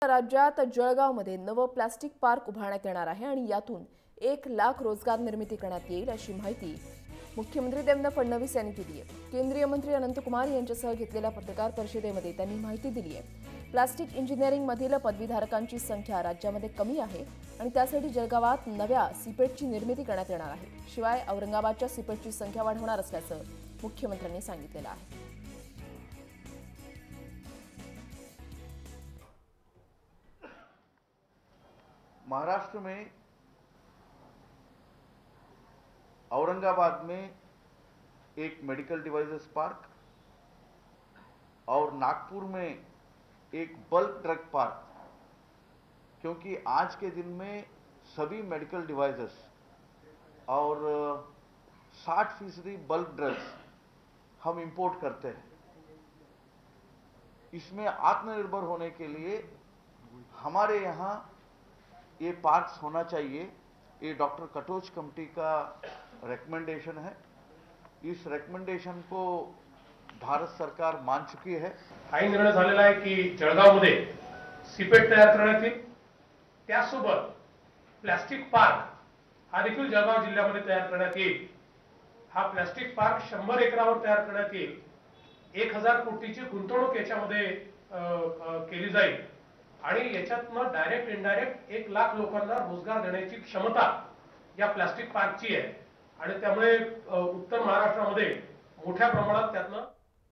राज्यात जळगावमध्ये नवं प्लास्टिक पार्क उभारण्यात येणार आहे आणि यातून 1,00,000 रोजगार निर्मिती करण्यात येईल अशी माहिती मुख्यमंत्री देवेंद्र फडणवीस यांनी दिली आहे। केंद्रीय मंत्री अनंतकुमार यांच्यासह घेतलेल्या पत्रकार परिषदेमध्ये त्यांनी माहिती दिली आहे। प्लास्टिक इंजिनिअरिंगमधील पदवीधारकांची संख्या राज्यामध्ये कमी आहे आणि त्यासाठी जळगावात नव्या सीपेटची निर्मिती करण्यात येणार आहे। शिवाय औरंगाबादच्या सीपेटची संख्या वाढवणार असल्याचं मुख्यमंत्र्यांनी सांगितलेलं आहे। महाराष्ट्र में औरंगाबाद में एक मेडिकल डिवाइसेस पार्क और नागपुर में एक बल्क ड्रग पार्क, क्योंकि आज के दिन में सभी मेडिकल डिवाइसेस और 60% बल्क ड्रग्स हम इंपोर्ट करते हैं। इसमें आत्मनिर्भर होने के लिए हमारे यहाँ ये पार्क्स होना चाहिए। ये डॉक्टर कटोच कमेटी का रिकमेंडेशन है। इस रिकमेंडेशन को भारत सरकार मान चुकी है। हा निर्णय झालेला आहे की जळगावमध्ये सीपेट तयार करण्यात येईल, त्यासोबत प्लास्टिक पार्क हा देखील जळगाव जिल्ह्यामध्ये तयार करण्यात येईल। हा प्लास्टिक पार्क 100 एकरावर तयार करण्यात येईल। 1000 कोटीची गुंतवणूक याच्यामध्ये केली जाईल आणि याच्यातनं डायरेक्ट इनडायरेक्ट 1,00,000 लोकांना रोजगार देण्याची क्षमता या प्लास्टिक पार्कची आहे आणि त्यामुळे उत्तर महाराष्ट्रामध्ये मोठ्या प्रमाणात त्यातनं